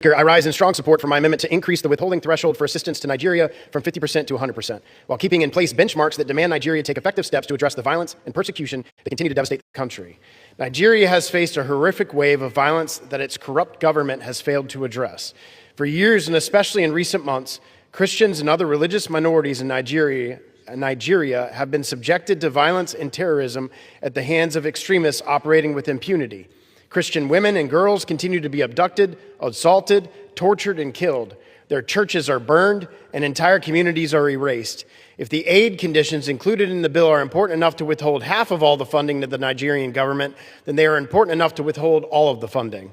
I rise in strong support for my amendment to increase the withholding threshold for assistance to Nigeria from 50% to 100%, while keeping in place benchmarks that demand Nigeria take effective steps to address the violence and persecution that continue to devastate the country. Nigeria has faced a horrific wave of violence that its corrupt government has failed to address. For years, and especially in recent months, Christians and other religious minorities in Nigeria have been subjected to violence and terrorism at the hands of extremists operating with impunity. Christian women and girls continue to be abducted, assaulted, tortured, and killed. Their churches are burned, and entire communities are erased. If the aid conditions included in the bill are important enough to withhold half of all the funding to the Nigerian government, then they are important enough to withhold all of the funding.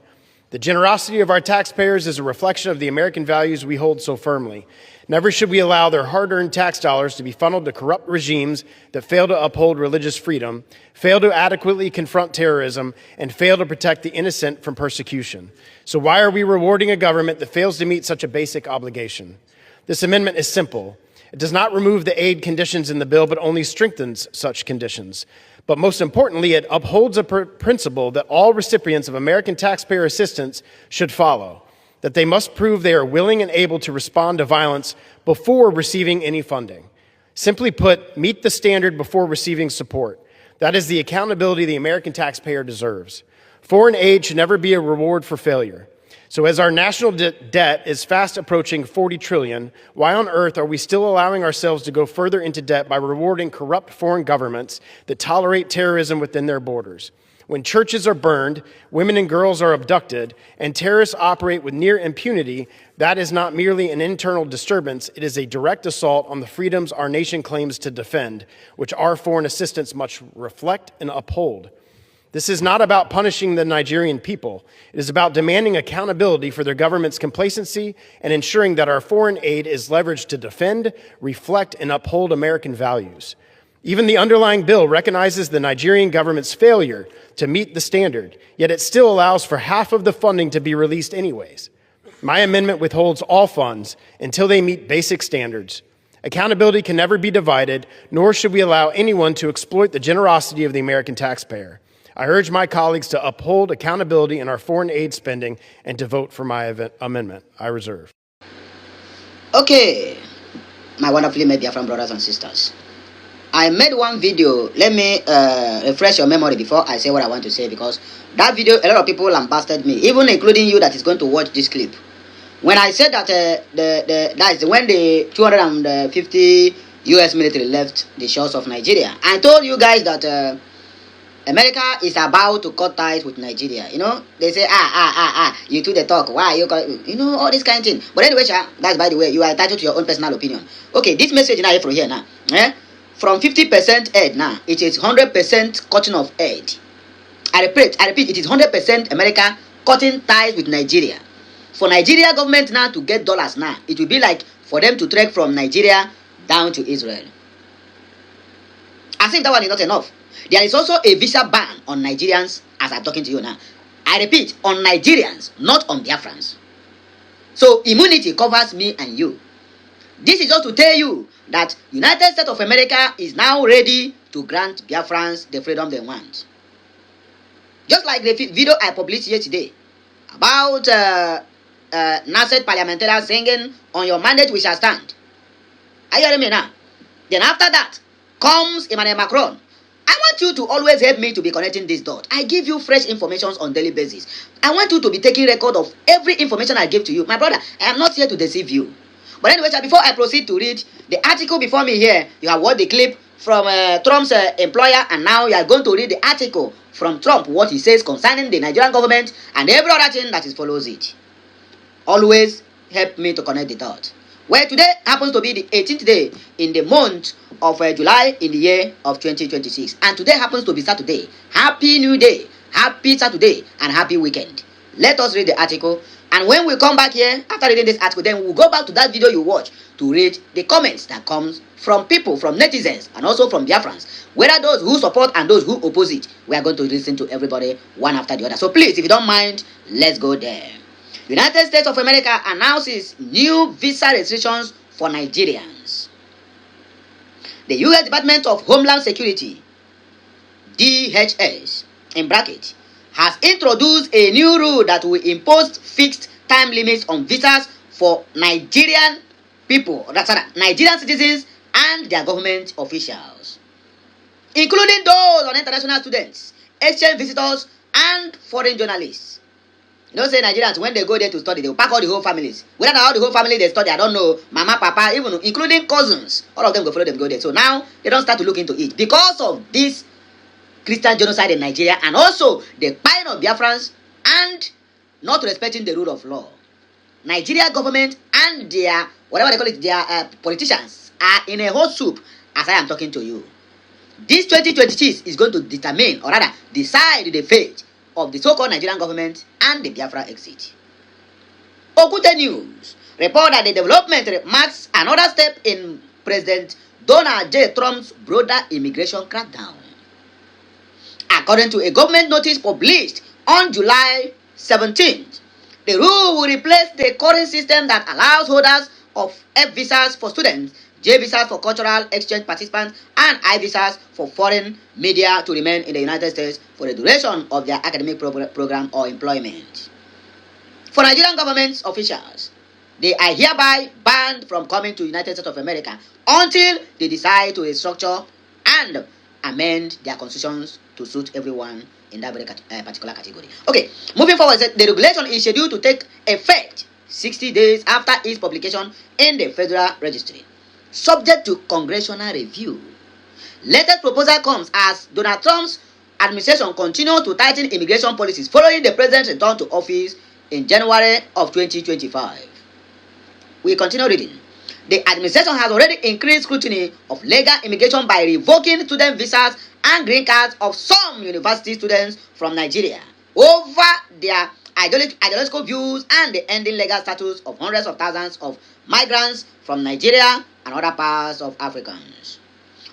The generosity of our taxpayers is a reflection of the American values we hold so firmly. Never should we allow their hard-earned tax dollars to be funneled to corrupt regimes that fail to uphold religious freedom, fail to adequately confront terrorism, and fail to protect the innocent from persecution. So why are we rewarding a government that fails to meet such a basic obligation? This amendment is simple. It does not remove the aid conditions in the bill, but only strengthens such conditions. But most importantly, it upholds a principle that all recipients of American taxpayer assistance should follow, that they must prove they are willing and able to respond to violence before receiving any funding. Simply put, meet the standard before receiving support. That is the accountability the American taxpayer deserves. Foreign aid should never be a reward for failure. So as our national debt is fast approaching 40 trillion, why on earth are we still allowing ourselves to go further into debt by rewarding corrupt foreign governments that tolerate terrorism within their borders? When churches are burned, women and girls are abducted, and terrorists operate with near impunity, that is not merely an internal disturbance, it is a direct assault on the freedoms our nation claims to defend, which our foreign assistance must reflect and uphold. This is not about punishing the Nigerian people. It is about demanding accountability for their government's complacency and ensuring that our foreign aid is leveraged to defend, reflect, and uphold American values. Even the underlying bill recognizes the Nigerian government's failure to meet the standard, yet it still allows for half of the funding to be released anyways. My amendment withholds all funds until they meet basic standards. Accountability can never be divided, nor should we allow anyone to exploit the generosity of the American taxpayer. I urge my colleagues to uphold accountability in our foreign aid spending and to vote for my amendment. I reserve. Okay, my wonderfully made Biafran brothers and sisters. I made one video. Let me refresh your memory before I say what I want to say, because that video, a lot of people lambasted me, even including you that is going to watch this clip. When I said that that is when the 250 US military left the shores of Nigeria, I told you guys that America is about to cut ties with Nigeria. You know, they say, you do the talk. Why you all this kind of thing. But anyway, that's by the way, you are entitled to your own personal opinion. Okay, this message now from here now. From 50% aid now, it is 100% cutting of aid. I repeat, it is 100% America cutting ties with Nigeria. For Nigeria government now to get dollars now, it will be like for them to trek from Nigeria down to Israel. As if that one is not enough. There is also a visa ban on Nigerians as I'm talking to you now. I repeat, on Nigerians, not on Biafrans. So immunity covers me and you. This is just to tell you that United States of America is now ready to grant Biafrans the freedom they want. Just like the video I published yesterday about Nasset parliamentarians singing, "On your mandate we shall stand." Are you hearing me now? Then after that comes Emmanuel Macron. I want you to always help me to be connecting this dot. I give you fresh information on daily basis. I want you to be taking record of every information I give to you. My brother, I am not here to deceive you. But anyway, before I proceed to read the article before me here, you have watched the clip from Trump's employer, and now you are going to read the article from Trump, what he says concerning the Nigerian government and every other thing that follows it. Always help me to connect the dot. Well, today happens to be the 18th day in the month of July in the year of 2026. And today happens to be Saturday. Happy New Day, happy Saturday, and happy weekend. Let us read the article. And when we come back here, after reading this article, then we'll go back to that video you watched to read the comments that comes from people, from netizens, and also from Biafrans. Whether those who support and those who oppose it, we are going to listen to everybody one after the other. So please, if you don't mind, let's go there. United States of America announces new visa restrictions for Nigerians. The U.S. Department of Homeland Security, DHS, in bracket, has introduced a new rule that will impose fixed time limits on visas for Nigerian people, Nigerian citizens and their government officials, including those on international students, exchange visitors, and foreign journalists. You know, say Nigerians, when they go there to study, they will pack all the whole families. Whether now the whole family they study, I don't know. Mama, papa, even including cousins, all of them go follow them go there. So now they don't start to look into it because of this Christian genocide in Nigeria, and also the buying of Biafrans and not respecting the rule of law. Nigeria government and their, whatever they call it, their politicians are in a whole soup as I am talking to you. This 2026 is going to determine, or rather decide the fate of the so-called Nigerian government and the Biafra exit. Okute News report that the development marks another step in President Donald J. Trump's broader immigration crackdown. According to a government notice published on July 17th, the rule will replace the current system that allows holders of F visas for students, J visas for cultural exchange participants, and I visas for foreign media to remain in the United States for the duration of their academic program or employment. For Nigerian government officials, they are hereby banned from coming to the United States of America until they decide to restructure and amend their constitutions to suit everyone in that very particular category. Okay, moving forward, the regulation is scheduled to take effect 60 days after its publication in the Federal Registry, subject to congressional review. Latest proposal comes as Donald Trump's administration continues to tighten immigration policies following the president's return to office in January of 2025. We continue reading. The administration has already increased scrutiny of legal immigration by revoking student visas and green cards of some university students from Nigeria over their ideological views and the ending legal status of hundreds of thousands of migrants from Nigeria and other parts of Africans.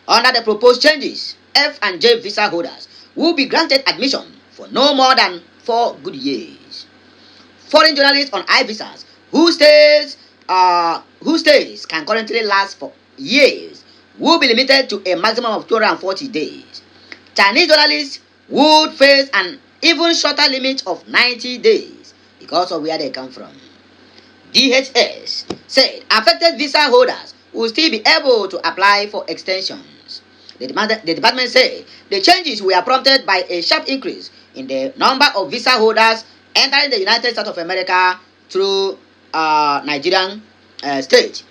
Under the proposed changes, F and J visa holders will be granted admission for no more than 4 good years. Foreign journalists on I visas whose stays can currently last for years will be limited to a maximum of 240 days. Chinese journalists would face an even shorter limit of 90 days because of where they come from. DHS said affected visa holders will still be able to apply for extensions. The department said the changes were prompted by a sharp increase in the number of visa holders entering the United States of America through Nigerian state.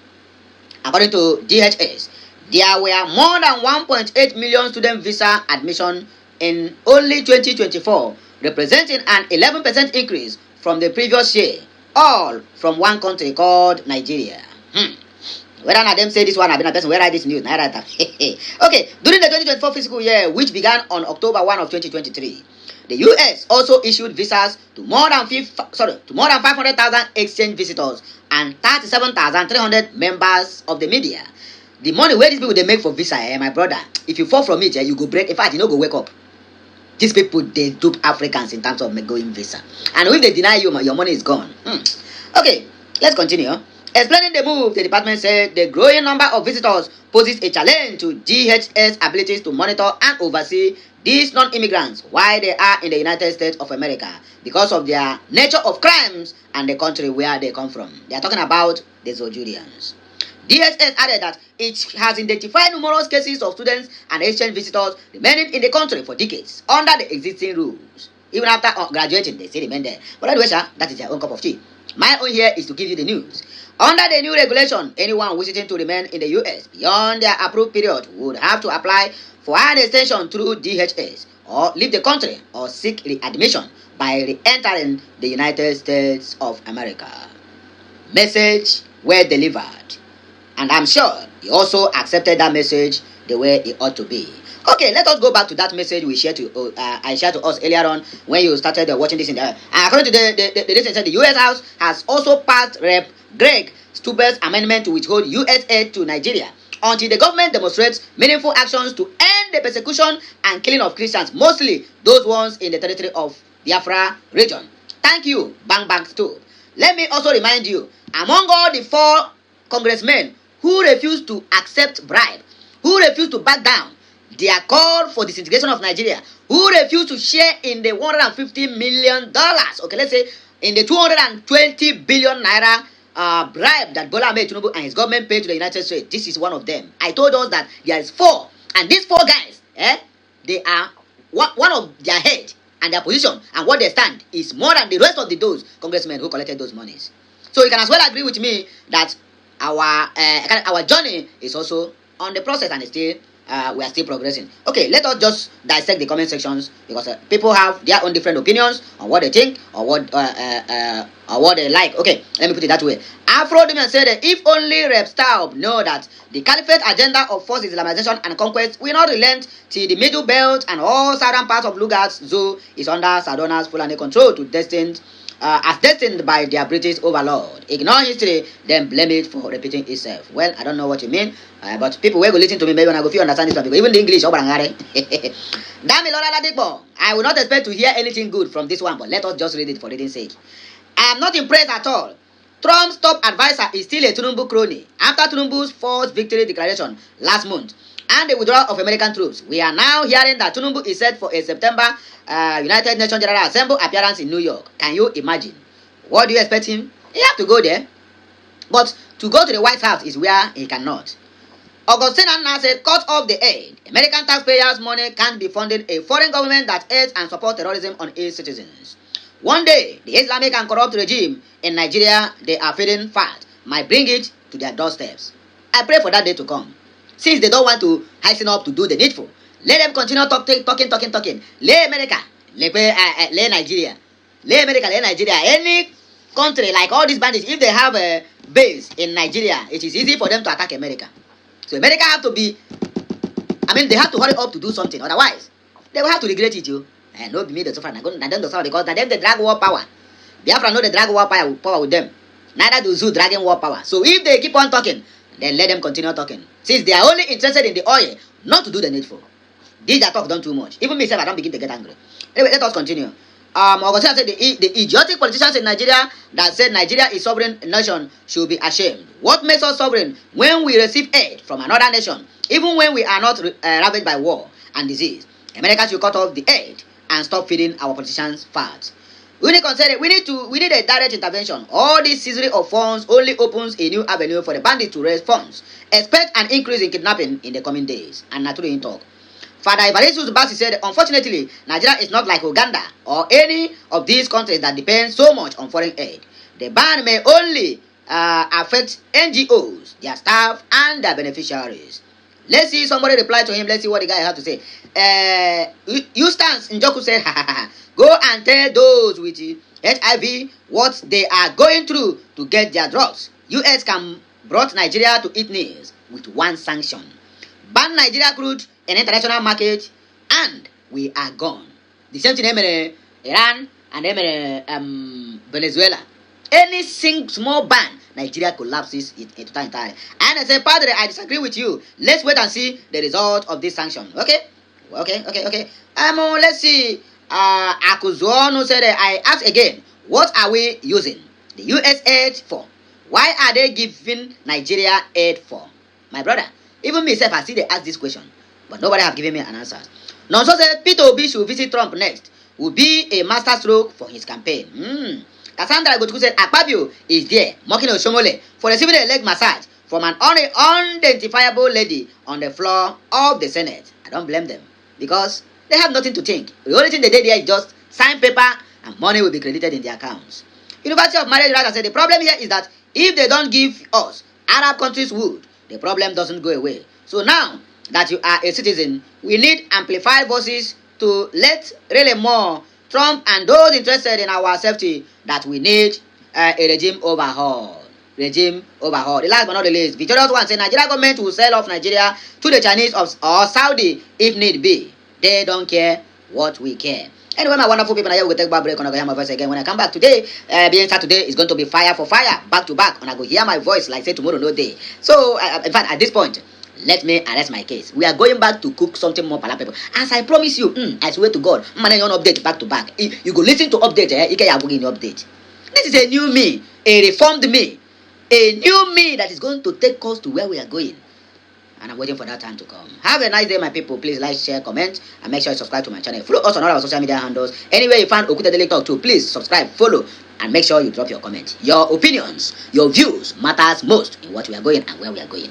According to DHS, there were more than 1.8 million student visa admission in only 2024, representing an 11% increase from the previous year, all from one country called Nigeria. Whether not them say this one, I've been a person where I write this news. Okay, during the 2024 fiscal year, which began on October 1 of 2023, the U.S. also issued visas to more than 500,000 exchange visitors and 37,300 members of the media. The money where these people they make for visa, my brother, if you fall from it, you go break. In fact, you know, go wake up. These people, they dupe Africans in terms of going visa. And if they deny you, your money is gone. Okay, let's continue. Explaining the move, the department said the growing number of visitors poses a challenge to DHS abilities to monitor and oversee these non-immigrants while they are in the United States of America because of their nature of crimes and the country where they come from. They are talking about the Zojurians. DHS added that it has identified numerous cases of students and exchange visitors remaining in the country for decades under the existing rules. Even after graduating, they still remain there. But anyway, that is their own cup of tea. My own here is to give you the news. Under the new regulation, anyone wishing to remain in the U.S. beyond their approved period would have to apply for an extension through DHS or leave the country or seek readmission by re-entering the United States of America. Message well delivered. And I'm sure he also accepted that message the way it ought to be. Okay, let us go back to that message we shared to I shared to us earlier on when you started watching this in the according to the U.S. House has also passed Rep. Greg Stuber's amendment to withhold U.S. aid to Nigeria until the government demonstrates meaningful actions to end the persecution and killing of Christians, mostly those ones in the territory of Biafra region. Thank you, Bang Bang Stube. Let me also remind you, among all the 4 congressmen who refused to accept bribe, who refused to back down their call for disintegration of Nigeria, who refused to share in the $150 million, okay, let's say in the 220 billion naira bribe that Bola Tinubu and his government paid to the United States. This is one of them. I told us that there is 4, and these 4 guys, they are one of their head and their position and what they stand is more than the rest of those congressmen who collected those monies. So you can as well agree with me that our journey is also on the process and still we are still progressing. Okay, let us just dissect the comment sections because people have their own different opinions on what they think or what they like. Okay, let me put it that way. Afro Demian said that if only Rep Staub know that the caliphate agenda of forced Islamization and conquest will not relent till the middle belt and all southern parts of Lugard Zoo is under Sardona's Fulani control to as destined by their British overlord. Ignore history, then blame it for repeating itself. Well, I don't know what you mean, but people will go listen to me maybe when I go feel understand this one because even the English, I will not expect to hear anything good from this one, but let us just read it for reading's sake. I am not impressed at all. Trump's top advisor is still a Tinubu crony. After Tinubu's false victory declaration last month and the withdrawal of American troops, we are now hearing that Tinubu is set for a September United Nations General Assembly appearance in New York. Can you imagine? What do you expect him? He have to go there. But to go to the White House is where he cannot. Augustine Anna said, cut off the aid. American taxpayers' money can't be funding a foreign government that aids and supports terrorism on its citizens. One day, the Islamic and corrupt regime in Nigeria they are feeding fat might bring it to their doorsteps. I pray for that day to come. Since they don't want to hasten up to do the needful, let them continue talking. Lay America, lay Nigeria. Lay America, lay Nigeria. Any country like all these bandits, if they have a base in Nigeria, it is easy for them to attack America. So America have to be, they have to hurry up to do something. Otherwise, they will have to regret it, you. And no be me the suffer. I don't suffer because them they drag war power. Biafra know they drag war power with them. Neither do Zoo dragging war power. So if they keep on talking, then let them continue talking. Since they are only interested in the oil, not to do the needful. These that talk done too much. Even myself, I don't begin to get angry. Anyway, let us continue. Augustine said the idiotic politicians in Nigeria that said Nigeria is sovereign nation should be ashamed. What makes us sovereign when we receive aid from another nation, even when we are not ravaged by war and disease? America should cut off the aid and stop feeding our politicians fat. We need a direct intervention. All this seasoning of funds only opens a new avenue for the bandits to raise funds. Expect an increase in kidnapping in the coming days. And naturally in talk. Father Ivalisius Basi said, unfortunately, Nigeria is not like Uganda or any of these countries that depend so much on foreign aid. The ban may only affect NGOs, their staff, and their beneficiaries. Let's see somebody reply to him. Let's see what the guy had to say. Eustace Njoku said, go and tell those with HIV what they are going through to get their drugs. US can brought Nigeria to its knees with one sanction. Ban Nigeria crude in international market and we are gone. The same thing in Iran and Venezuela. Any small ban, Nigeria collapses entirely. And I say, Padre, I disagree with you. Let's wait and see the result of this sanction. Okay. Let's see. Akuzuonu said, I ask again, what are we using the US aid for? Why are they giving Nigeria aid for? My brother, even myself, I see they ask this question, but nobody have given me an answer. Nonso said, Peter Obi should visit Trump next. Will be a masterstroke for his campaign. Cassandra Gotuku said, Akpabio is there, mocking Oshomole for receiving a leg massage from an unidentifiable lady on the floor of the Senate. I don't blame them, because they have nothing to think. The only thing they did there is just sign paper and money will be credited in their accounts. University of Marriage Rights said, the problem here is that if they don't give us, Arab countries would. The problem doesn't go away. So now that you are a citizen, we need amplified voices to let really more Trump and those interested in our safety that we need a regime overhaul. The last but not the least, Victorious One said Nigeria government will sell off Nigeria to the Chinese or Saudi if need be. They don't care what we care. Anyway, my wonderful people, I will take a break and I go hear my voice again. When I come back today, being Saturday is going to be fire for fire, back to back, and I go hear my voice like say tomorrow no day. So, in fact, at this point, let me arrest my case. We are going back to cook something more palatable. As I promise you, I swear to God, man, you update back to back. You go listen to update, update. This is a new me, a reformed me, a new me that is going to take us to where we are going. And I'm waiting for that time to come. Have a nice day, my people. Please like, share, comment, and make sure you subscribe to my channel. Follow us on all our social media handles. Anywhere you find Okuta Daily Talk too, please subscribe, follow, and make sure you drop your comment. Your opinions, your views matters most in what we are going and where we are going.